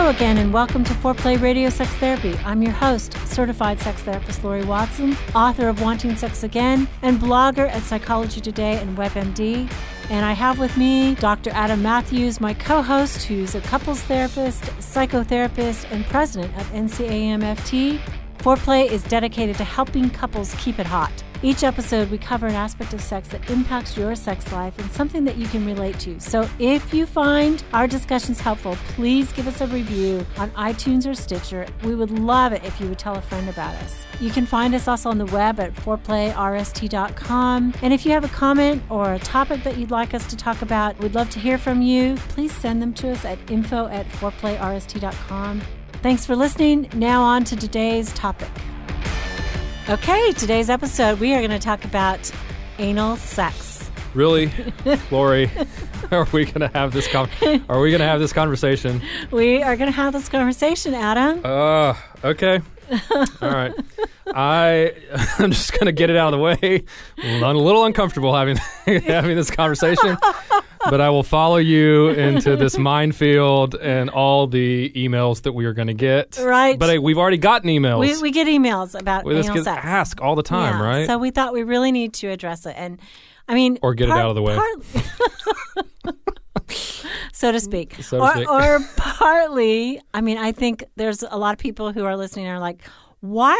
Hello again, and welcome to Foreplay Radio Sex Therapy. I'm your host, certified sex therapist Laurie Watson, author of Wanting Sex Again, and blogger at Psychology Today and WebMD. And I have with me Dr. Adam Mathews, my co-host, who's a couples therapist, psychotherapist, and president of NCAMFT. Foreplay is dedicated to helping couples keep it hot. Each episode, we cover an aspect of sex that impacts your sex life and something that you can relate to. So if you find our discussions helpful, please give us a review on iTunes or Stitcher. We would love it if you would tell a friend about us. You can find us also on the web at foreplayrst.com. And if you have a comment or a topic that you'd like us to talk about, we'd love to hear from you. Please send them to us at info@foreplayrst.com. Thanks for listening. Now on to today's topic. Okay, today's episode, we are going to talk about anal sex. Really? Laurie, are we going to have this conversation? We are going to have this conversation, Adam. Okay. All right. I'm just going to get it out of the way. I'm a little uncomfortable having this conversation, but I will follow you into this minefield and all the emails that we are going to get. Right. But we've already gotten emails. We get emails about anal sex. Ask all the time, right? So we thought we really need to address it. And I mean, or get it out of the way. So to speak. Or partly, I mean, I think there's a lot of people who are listening and are like, why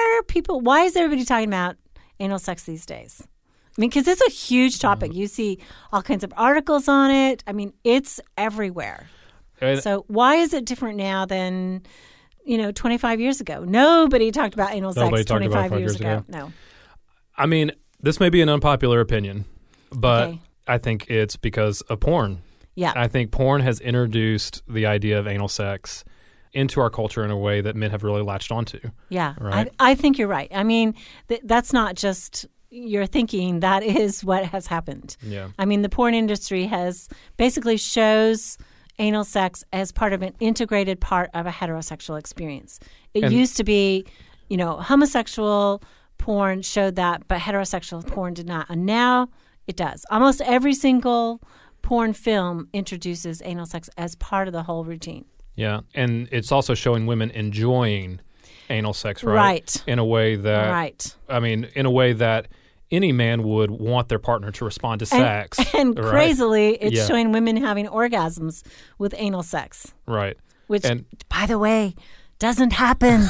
is everybody talking about anal sex these days? I mean, because it's a huge topic. You see all kinds of articles on it. I mean, it's everywhere. So why is it different now than, 25 years ago? Nobody talked about anal sex 25 years ago. No. I mean, this may be an unpopular opinion, but okay. I think it's because of porn. Yeah. I think porn has introduced the idea of anal sex into our culture in a way that men have really latched onto. Yeah, right? I think you're right. I mean, that's not just your thinking. That is what has happened. Yeah. I mean, the porn industry has basically shows anal sex as part of an integrated part of a heterosexual experience. It used to be, homosexual porn showed that, but heterosexual porn did not. And now it does. Almost every single porn film introduces anal sex as part of the whole routine. Yeah, and it's also showing women enjoying anal sex, right? Right. In a way that, right. I mean, in a way that any man would want their partner to respond to sex. And right? crazily, it's showing women having orgasms with anal sex. Right. Which, by the way, doesn't happen.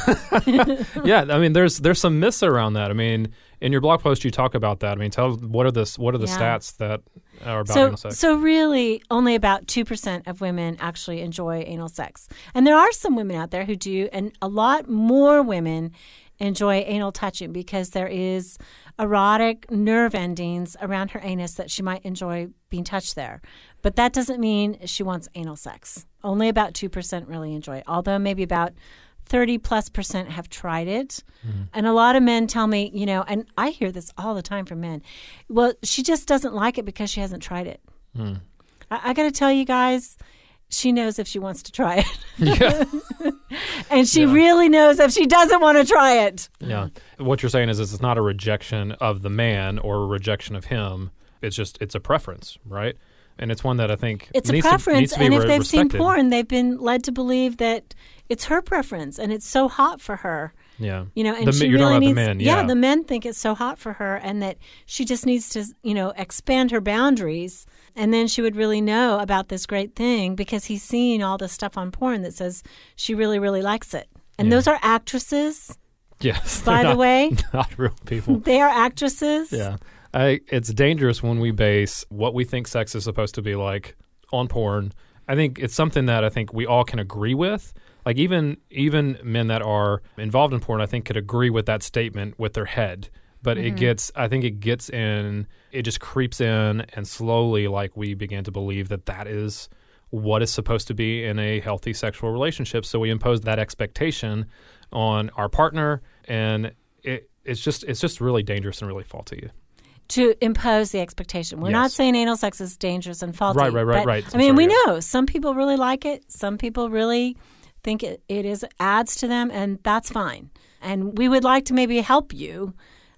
Yeah, I mean, there's some myths around that. I mean, in your blog post, you talk about that. I mean, what are the stats that are about anal sex? So really, only about 2% of women actually enjoy anal sex. And there are some women out there who do, and a lot more women enjoy anal touching because there is erotic nerve endings around her anus that she might enjoy being touched there. But that doesn't mean she wants anal sex. Only about 2% really enjoy it, although maybe about 30+% have tried it. Mm-hmm. And a lot of men tell me, and I hear this all the time from men, well, she just doesn't like it because she hasn't tried it. Mm. I got to tell you guys, she knows if she wants to try it. Yeah. And she really knows if she doesn't want to try it. Yeah. What you're saying is it's not a rejection of the man or a rejection of him. It's a preference, right? And it's one that I think it's needs a preference. Needs to be and if they've respected. seen porn, they've been led to believe that it's her preference and it's so hot for her. Yeah. And she you're really talking needs, about the men. Yeah, the men think it's so hot for her and that she just needs to, expand her boundaries. And then she would really know about this great thing because he's seeing all this stuff on porn that says she really, really likes it. And those are actresses. Yes. By the way. Not real people. They are actresses. Yeah. It's dangerous when we base what we think sex is supposed to be like on porn. I think it's something that I think we all can agree with. Like even men that are involved in porn, I think could agree with that statement with their head. But it just creeps in and slowly like we begin to believe that is what is supposed to be in a healthy sexual relationship. So we impose that expectation on our partner and it's just really dangerous and really faulty. To impose the expectation. We're not saying anal sex is dangerous and faulty. Right. We know some people really like it. Some people really think it adds to them, and that's fine. And we would like to maybe help you.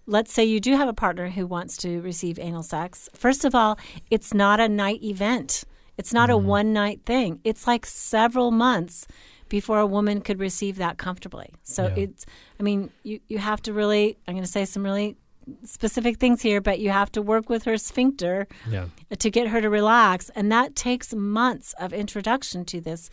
Let's say you do have a partner who wants to receive anal sex. First of all, it's not a night event. It's not a one-night thing. It's like several months, before a woman could receive that comfortably. So you have to really, I'm going to say some really specific things here, but you have to work with her sphincter to get her to relax. And that takes months of introduction to this.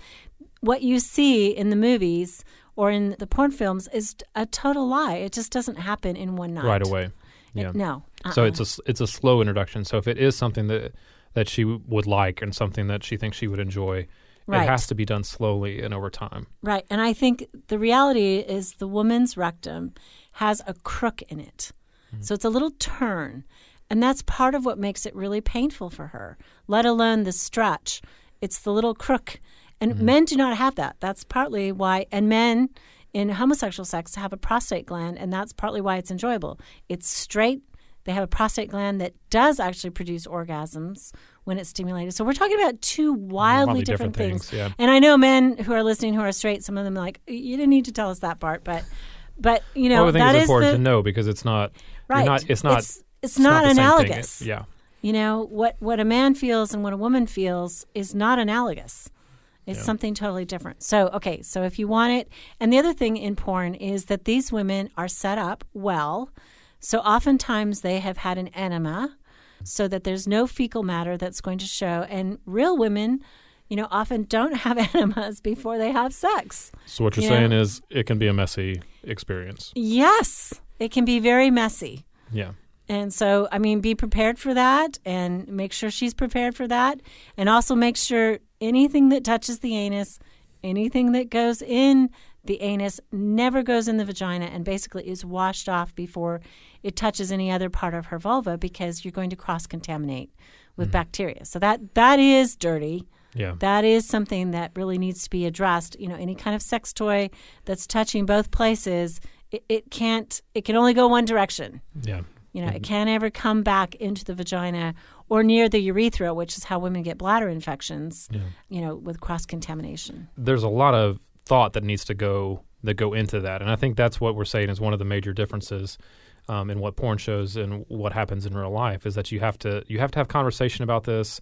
What you see in the movies or in the porn films is a total lie. It just doesn't happen in one night. Right away. Yeah. No. So it's a slow introduction. So if it is something that she would like and something that she thinks she would enjoy, it has to be done slowly and over time. Right. And I think the reality is the woman's rectum has a crook in it. So it's a little turn. And that's part of what makes it really painful for her, let alone the stretch. It's the little crook. And men do not have that. That's partly why. And men in homosexual sex have a prostate gland, and that's partly why it's enjoyable. It's straight. They have a prostate gland that does actually produce orgasms when it's stimulated. So we're talking about two wildly different things. Yeah. And I know men who are listening who are straight, some of them are like, you didn't need to tell us that part, but you know, I think it's important to know because it's not right. It's not analogous. Yeah. You know, what a man feels and what a woman feels is not analogous. It's something totally different. So if you want it, and the other thing in porn is that these women are set up well. So oftentimes they have had an enema so that there's no fecal matter that's going to show. And real women, you know, often don't have enemas before they have sex. So what you're saying is it can be a messy experience. Yes, it can be very messy. Yeah. And so, I mean, be prepared for that and make sure she's prepared for that. And also make sure anything that touches the anus, anything that goes in the anus never goes in the vagina and basically is washed off before it touches any other part of her vulva because you're going to cross-contaminate with bacteria. So that is dirty. Yeah. That is something that really needs to be addressed. You know, any kind of sex toy that's touching both places, it can only go one direction. Yeah. You know, it can't ever come back into the vagina or near the urethra, which is how women get bladder infections, you know, with cross-contamination. There's a lot of thought that needs to go into that. And I think that's what we're saying is one of the major differences in what porn shows and what happens in real life is that you have to have conversation about this.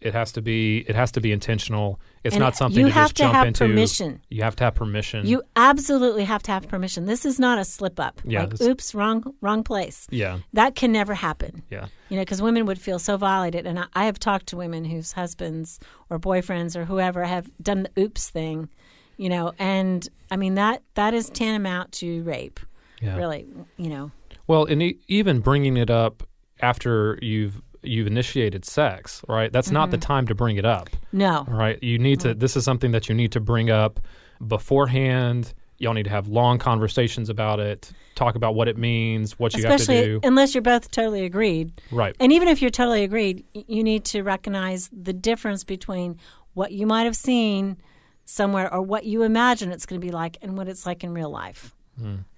It has to be intentional. It's not something to just jump into. Permission. You have to have permission. You absolutely have to have permission. This is not a slip up. Yeah, like, oops, wrong place. Yeah. That can never happen. Yeah. You know, because women would feel so violated. And I have talked to women whose husbands or boyfriends or whoever have done the oops thing, you know, and I mean, that is tantamount to rape. Yeah. Really, you know. Well, and even bringing it up after you've initiated sex, right? That's not the time to bring it up. No. Right? You need to, this is something that you need to bring up beforehand. Y'all need to have long conversations about it, talk about what it means, what you have to do. Especially unless you're both totally agreed. Right. And even if you're totally agreed, you need to recognize the difference between what you might have seen somewhere or what you imagine it's going to be like and what it's like in real life.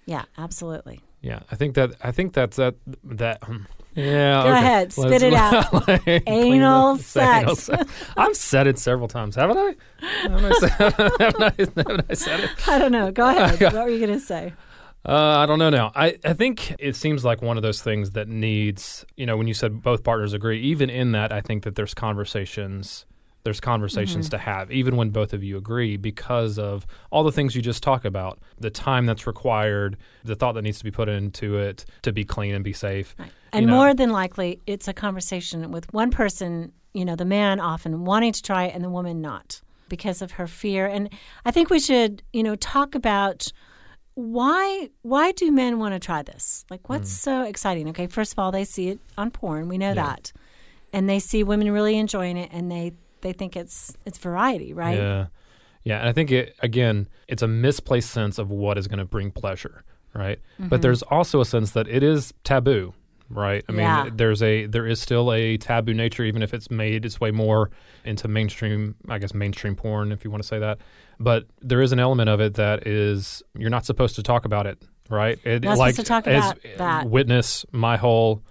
Yeah, absolutely. Yeah, I think that's that. Yeah. Go ahead, spit it out. Anal sex. I've said it several times, haven't I? Haven't I said it? I don't know. Go ahead. What were you going to say? I don't know now. I think it seems like one of those things that needs, you know, when you said both partners agree, even in that, I think that there's conversations to have, even when both of you agree, because of all the things you just talk about, the time that's required, the thought that needs to be put into it to be clean and be safe. Right. And more than likely, it's a conversation with one person, you know, the man often wanting to try it and the woman not because of her fear. And I think we should, you know, talk about why do men want to try this? Like, what's so exciting? Okay, first of all, they see it on porn. We know that. And they see women really enjoying it, and they think it's variety, right? Yeah. Yeah, and I think, it's a misplaced sense of what is going to bring pleasure, right? But there's also a sense that it is taboo, right? I mean, there is still a taboo nature, even if it's made its way more into mainstream porn, if you want to say that. But there is an element of it that is, you're not supposed to talk about it, right? Not supposed to talk about that. Witness my whole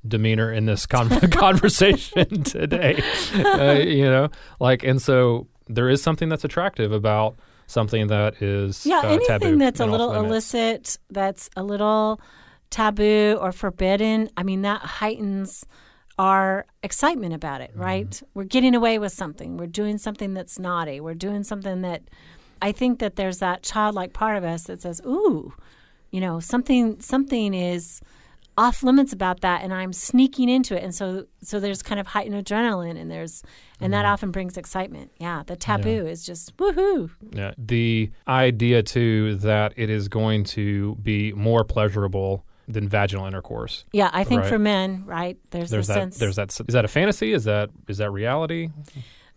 demeanor in this conversation today, you know, like, and so there is something that's attractive about something that is anything taboo that's a little illicit, that's a little taboo or forbidden. I mean, that heightens our excitement about it, right? We're getting away with something. We're doing something that's naughty. We're doing something that I think that there's that childlike part of us that says, ooh, something is off limits about that, and I'm sneaking into it. And so there's kind of heightened adrenaline, and that often brings excitement. Yeah, the taboo is just woohoo. Yeah, the idea, too, that it is going to be more pleasurable than vaginal intercourse. Yeah, I think for men, right, there's a sense. Is that a fantasy? Is that reality?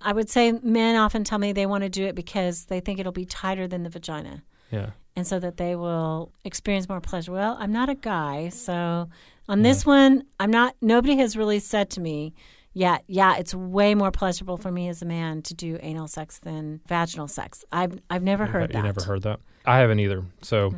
I would say men often tell me they want to do it because they think it'll be tighter than the vagina. Yeah. And so that they will experience more pleasure. Well, I'm not a guy, so on this one, nobody has really said to me yet, it's way more pleasurable for me as a man to do anal sex than vaginal sex. I've never heard that. You never heard that? I haven't either. So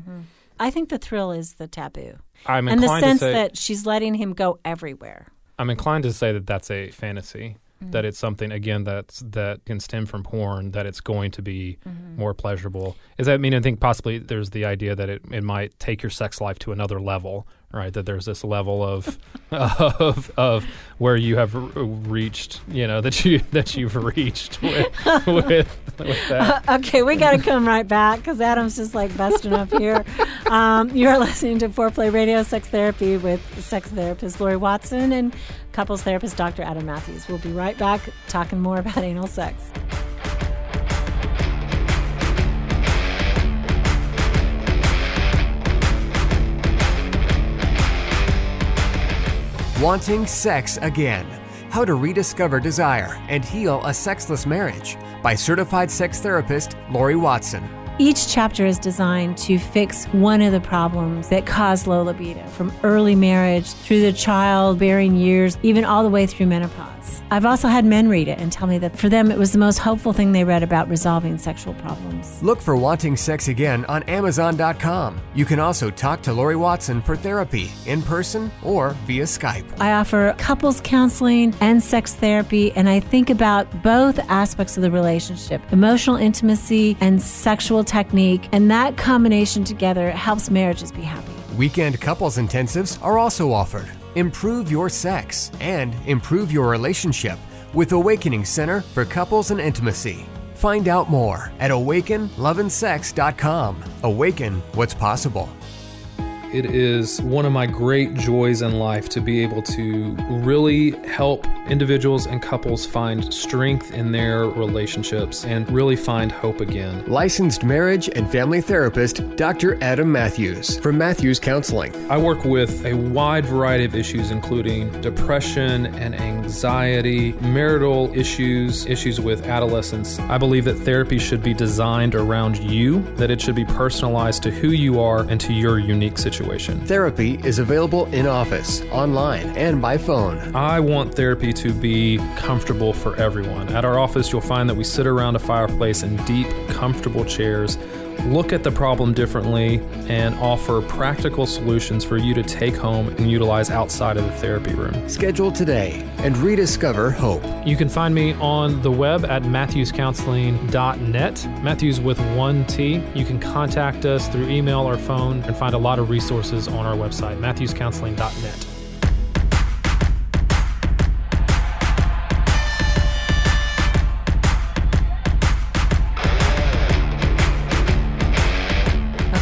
I think the thrill is the taboo. I'm and inclined the sense to say, that she's letting him go everywhere. I'm inclined to say that that's a fantasy. That it's something, again, that can stem from porn, that it's going to be more pleasurable. I think possibly there's the idea that it might take your sex life to another level, right? That there's this level of of where you have reached, that you've reached with that. Okay, we got to come right back because Adam's just like busting up here. You're listening to Foreplay Radio Sex Therapy with sex therapist Laurie Watson and couples therapist Dr. Adam Mathews. We'll be right back talking more about anal sex. Wanting sex again. How to rediscover desire and heal a sexless marriage by certified sex therapist Laurie Watson. Each chapter is designed to fix one of the problems that cause low libido, from early marriage through the childbearing years, even all the way through menopause. I've also had men read it and tell me that for them it was the most hopeful thing they read about resolving sexual problems. Look for Wanting Sex Again on Amazon.com. You can also talk to Laurie Watson for therapy in person or via Skype. I offer couples counseling and sex therapy, and I think about both aspects of the relationship, emotional intimacy and sexual technique, and that combination together helps marriages be happy. Weekend couples intensives are also offered. Improve your sex and improve your relationship with Awakening Center for Couples and Intimacy. Find out more at awakenloveandsex.com. Awaken what's possible. It is one of my great joys in life to be able to really help individuals and couples find strength in their relationships and really find hope again. Licensed marriage and family therapist Dr. Adam Mathews from Mathews Counseling. I work with a wide variety of issues, including depression and anxiety, marital issues, issues with adolescence. I believe that therapy should be designed around you, that it should be personalized to who you are and to your unique situation. Therapy is available in office, online, and by phone. I want therapy to be comfortable for everyone. At our office, you'll find that we sit around a fireplace in deep, comfortable chairs, look at the problem differently, and offer practical solutions for you to take home and utilize outside of the therapy room. Schedule today and rediscover hope. You can find me on the web at mathewscounseling.net, Mathews with one T. You can contact us through email or phone and find a lot of resources on our website, mathewscounseling.net.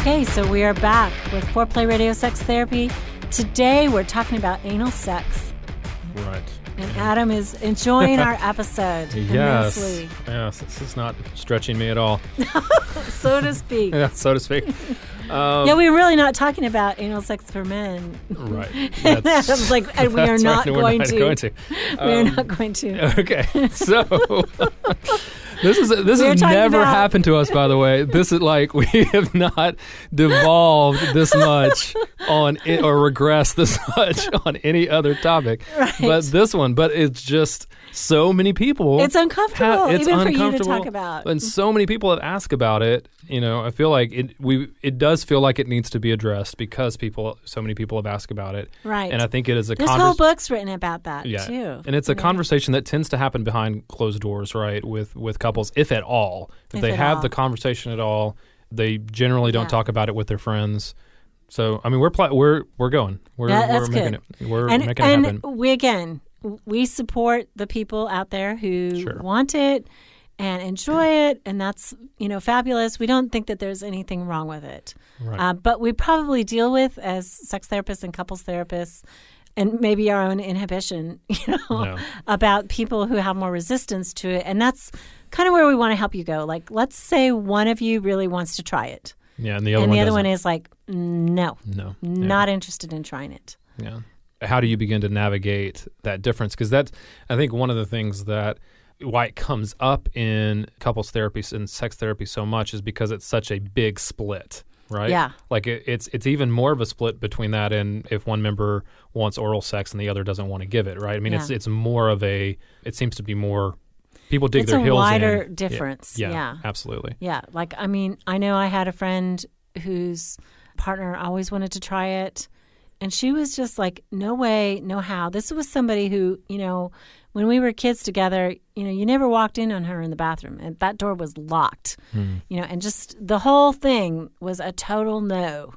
Okay, so we are back with Foreplay Radio Sex Therapy. Today we're talking about anal sex. Right. And Adam is enjoying our episode immensely. Yes, this is not stretching me at all. So to speak. Yeah, so to speak. Yeah, we're really not talking about anal sex for men. Right. Adam's like, and we are not going to. We are not going to. Okay, so... This has never happened to us, by the way. This is like we have not devolved this much on it or regressed this much on any other topic. Right. But this one, it's just so many people. It's uncomfortable, it's even uncomfortable, for you to talk about. And so many people have asked about it. I feel like it does feel like it needs to be addressed because so many people have asked about it. Right. And I think it is a There's whole books written about that too. And it's a conversation that tends to happen behind closed doors, right? With couples, if at all. If they have the conversation at all, they generally don't talk about it with their friends. So I mean, we're going. We're making it. We're making it happen. And we support the people out there who want it. and enjoy it, and that's, fabulous. We don't think that there's anything wrong with it. Right. But we probably deal with, as sex therapists and couples therapists, and maybe our own inhibition, about people who have more resistance to it. And that's kind of where we want to help you go. Like, let's say one of you really wants to try it. Yeah, and the other one is like, no, not interested in trying it. Yeah. How do you begin to navigate that difference? Because that's, I think, one of the things that why it comes up in couples therapy and sex therapy so much is because it's such a big split, right? Yeah. Like it's even more of a split between that and if one member wants oral sex and the other doesn't want to give it, right? I mean, it's more of it seems to be more, people dig their heels in. It's a wider difference. Yeah, absolutely. Yeah. Like, I mean, I know I had a friend whose partner always wanted to try it. And she was just like, no way, no how. This was somebody who, when we were kids together, you never walked in on her in the bathroom. And that door was locked, and just the whole thing was a total no.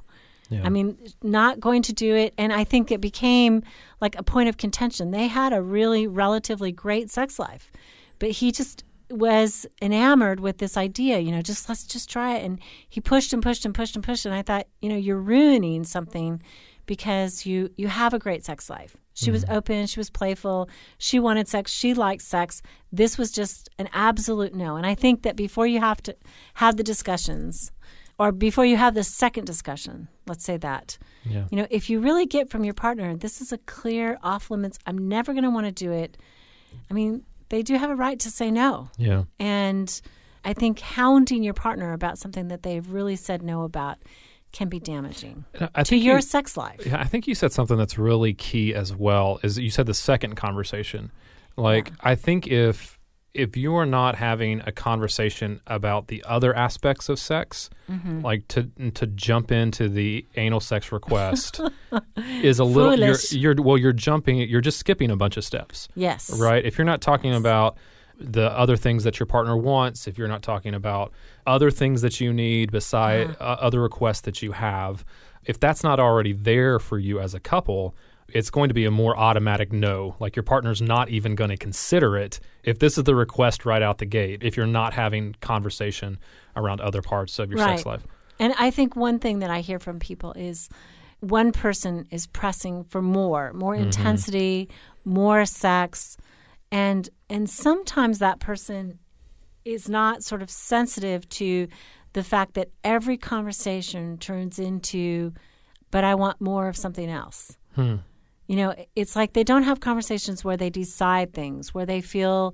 Yeah. I mean, not going to do it. And I think it became like a point of contention. They had a really relatively great sex life. But he just was enamored with this idea, let's just try it. And he pushed and pushed and pushed and pushed. And I thought, you're ruining something because you have a great sex life. She was open. She was playful. She wanted sex. She liked sex. This was just an absolute no. And I think that before you have to have the discussions, or before you have the second discussion, let's say that, if you really get from your partner, this is a clear off limits, I'm never going to want to do it. I mean, they do have a right to say no. Yeah. And I think hounding your partner about something that they've really said no about can be damaging to your sex life. Yeah, I think you said something that's really key as well, is you said the second conversation. Like, I think if you are not having a conversation about the other aspects of sex, like to jump into the anal sex request is a little, you're just skipping a bunch of steps. Yes. Right? If you're not talking about the other things that your partner wants, if you're not talking about other things that you need beside other requests that you have, if that's not already there for you as a couple, it's going to be a more automatic no. Like, your partner's not even going to consider it if this is the request right out the gate, if you're not having conversation around other parts of your sex life. And I think one thing that I hear from people is one person is pressing for more intensity, more sex, and sometimes that person is not sort of sensitive to the fact that every conversation turns into, but I want more of something else. It's like they don't have conversations where they decide things, where they feel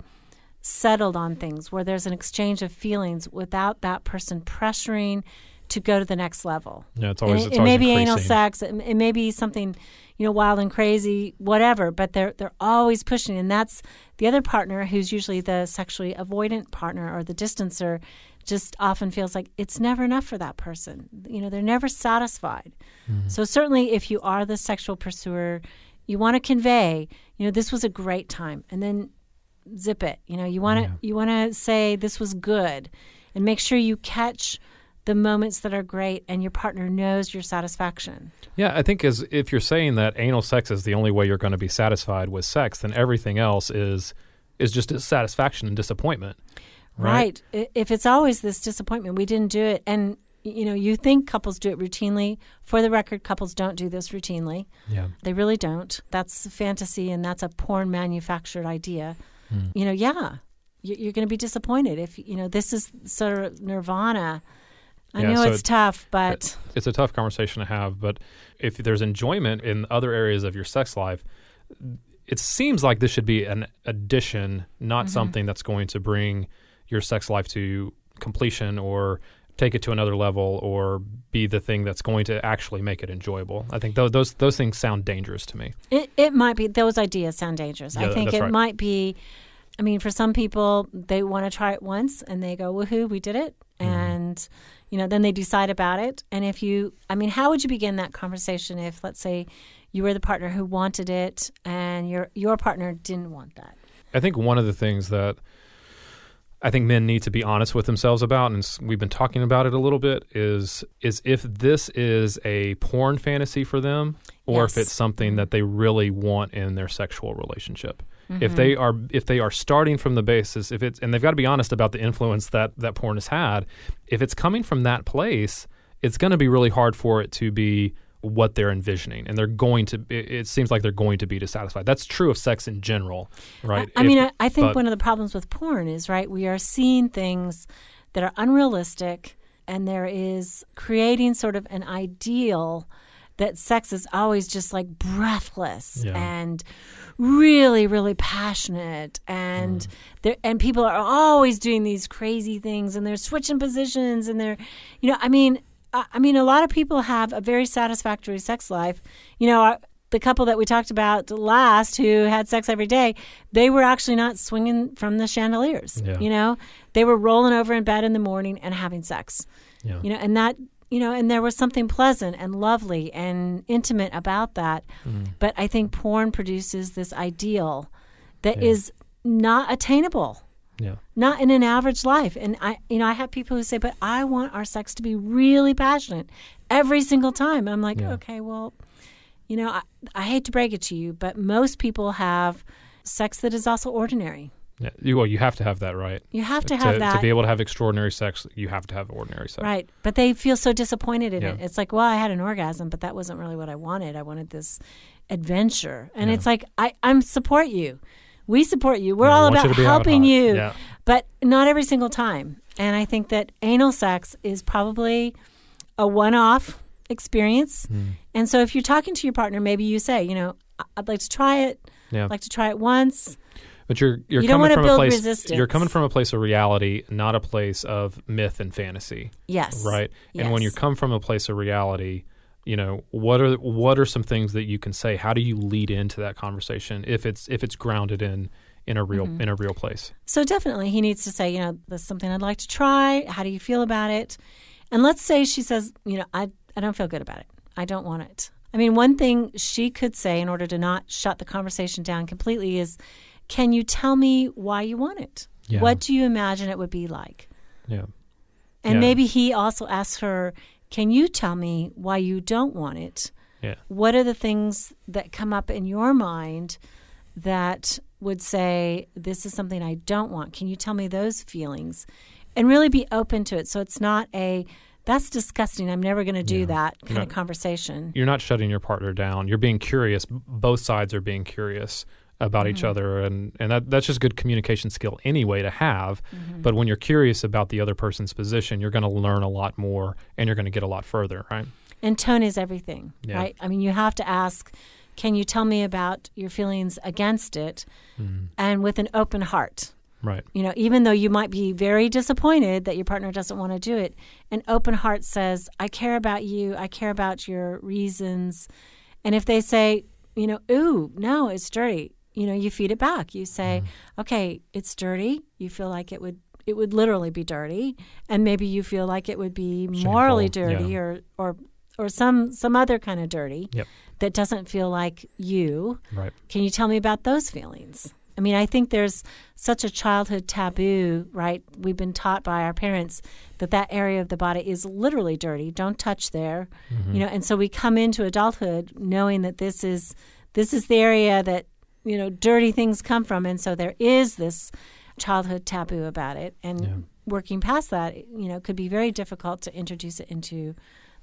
settled on things, where there's an exchange of feelings without that person pressuring to go to the next level. Yeah, it's always it may be anal sex, it may be something, wild and crazy, whatever, but they're always pushing. And that's the other partner, who's usually the sexually avoidant partner or the distancer, just often feels like it's never enough for that person. They're never satisfied. So certainly if you are the sexual pursuer, you want to convey, this was a great time, and then zip it. You want to say this was good, and make sure you catch the moments that are great and your partner knows your satisfaction. Yeah, I think if you're saying that anal sex is the only way you're going to be satisfied with sex, then everything else is just dissatisfaction and disappointment. Right? If it's always this disappointment, we didn't do it. And, you think couples do it routinely. For the record, couples don't do this routinely. Yeah. They really don't. That's fantasy, and that's a porn manufactured idea. You're going to be disappointed if, this is sort of nirvana. I know it's tough, but it's a tough conversation to have. But if there's enjoyment in other areas of your sex life, it seems like this should be an addition, not something that's going to bring your sex life to completion or take it to another level or be the thing that's going to actually make it enjoyable. I think those things sound dangerous to me. It might be. Those ideas sound dangerous. Yeah, I think it might be. I mean, for some people, they want to try it once and they go, woohoo, we did it. And, then they decide about it. And how would you begin that conversation if, let's say, you were the partner who wanted it and your partner didn't want that? I think one of the things that I think men need to be honest with themselves about, and we've been talking about it a little bit, is if this is a porn fantasy for them or if it's something that they really want in their sexual relationship. If they are starting from the basis, and they've got to be honest about the influence that porn has had. If it's coming from that place, it's going to be really hard for it to be what they're envisioning, and it seems like they're going to be dissatisfied. That's true of sex in general, right? I think one of the problems with porn is, right, we are seeing things that are unrealistic, and there is creating sort of an ideal that sex is always just like breathless and really, really passionate, and and people are always doing these crazy things, and they're switching positions, and they're, I mean, a lot of people have a very satisfactory sex life. The couple that we talked about last who had sex every day, they were actually not swinging from the chandeliers. Yeah. They were rolling over in bed in the morning and having sex. Yeah. And that, and there was something pleasant and lovely and intimate about that. But I think porn produces this ideal that is not attainable. Yeah. Not in an average life. And I have people who say, but I want our sex to be really passionate every single time. I'm like, okay, well, I hate to break it to you, but most people have sex that is also ordinary. Yeah. You have to have that, right? You have to have that. To be able to have extraordinary sex, you have to have ordinary sex. Right. But they feel so disappointed in it. It's like, well, I had an orgasm, but that wasn't really what I wanted. I wanted this adventure. And it's like, I support you. We support you. We're all about helping you. Yeah. But not every single time. And I think that anal sex is probably a one-off experience. And so if you're talking to your partner, maybe you say, I'd like to try it. I'd like to try it once. But you're coming from a place. Resistance. You're coming from a place of reality, not a place of myth and fantasy. Yes. Right. Yes. And when you come from a place of reality, what are some things that you can say? How do you lead into that conversation if it's grounded in a real place? So definitely, he needs to say, this is something I'd like to try. How do you feel about it? And let's say she says, I don't feel good about it. I don't want it. I mean, one thing she could say in order to not shut the conversation down completely is, can you tell me why you want it? Yeah. What do you imagine it would be like? Yeah. And maybe he also asks her, can you tell me why you don't want it? Yeah. What are the things that come up in your mind that would say, this is something I don't want? Can you tell me those feelings? And really be open to it. So it's not that's disgusting, I'm never going to do that kind of conversation. You're not shutting your partner down. You're being curious. Both sides are being curious about each other, and that's just good communication skill anyway to have. But when you're curious about the other person's position, you're going to learn a lot more, and you're going to get a lot further, right? And tone is everything, right? I mean, you have to ask, can you tell me about your feelings against it, and with an open heart. Right. Even though you might be very disappointed that your partner doesn't want to do it, an open heart says, I care about you, I care about your reasons. And if they say, ooh, no, it's dirty, you feed it back. You say, okay, it's dirty. You feel like it would literally be dirty, and maybe you feel like it would be morally dirty, or some other kind of dirty that doesn't feel like you. Right. Can you tell me about those feelings? I mean, I think there's such a childhood taboo, right? We've been taught by our parents that area of the body is literally dirty. Don't touch there, and so we come into adulthood knowing that this is the area that dirty things come from, and so there is this childhood taboo about it, and working past that, could be very difficult to introduce it into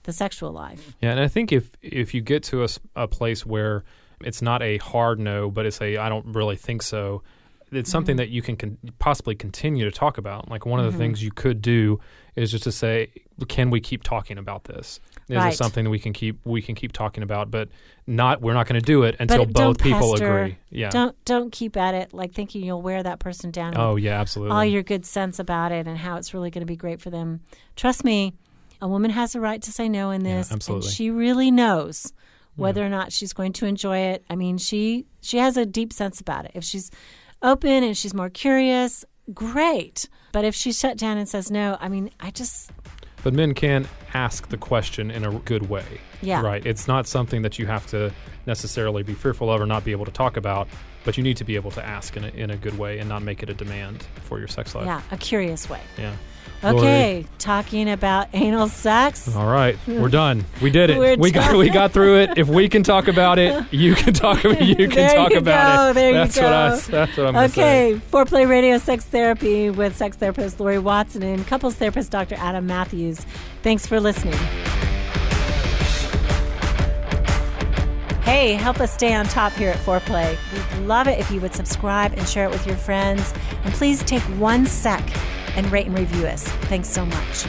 the sexual life. Yeah, and I think if you get to a place where it's not a hard no, but it's I don't really think so, it's something that you can possibly continue to talk about. Like one of the things you could do is just to say, can we keep talking about this? Is it something that we can keep talking about, but we're not going to do it until both people agree. Yeah. Don't keep at it like thinking you'll wear that person down. Oh yeah, absolutely. All your good sense about it and how it's really going to be great for them. Trust me, a woman has a right to say no in this, and she really knows whether or not she's going to enjoy it. I mean, she has a deep sense about it. If she's open and she's more curious, great. But if she's shut down and says no, I mean, But men can, ask the question in a good way. Yeah. Right? It's not something that you have to necessarily be fearful of or not be able to talk about, but you need to be able to ask in a good way and not make it a demand for your sex life. Yeah, a curious way. Yeah. Okay, Laurie. Talking about anal sex. All right, we're done. We did it. We're we got through it. If we can talk about it, you can talk about it. There you go. That's what I'm going to say. Okay, Foreplay Radio Sex Therapy with sex therapist Laurie Watson and couples therapist Dr. Adam Mathews. Thanks for listening. Hey, help us stay on top here at Foreplay. We'd love it if you would subscribe and share it with your friends. And please take 1 sec and rate and review us. Thanks so much.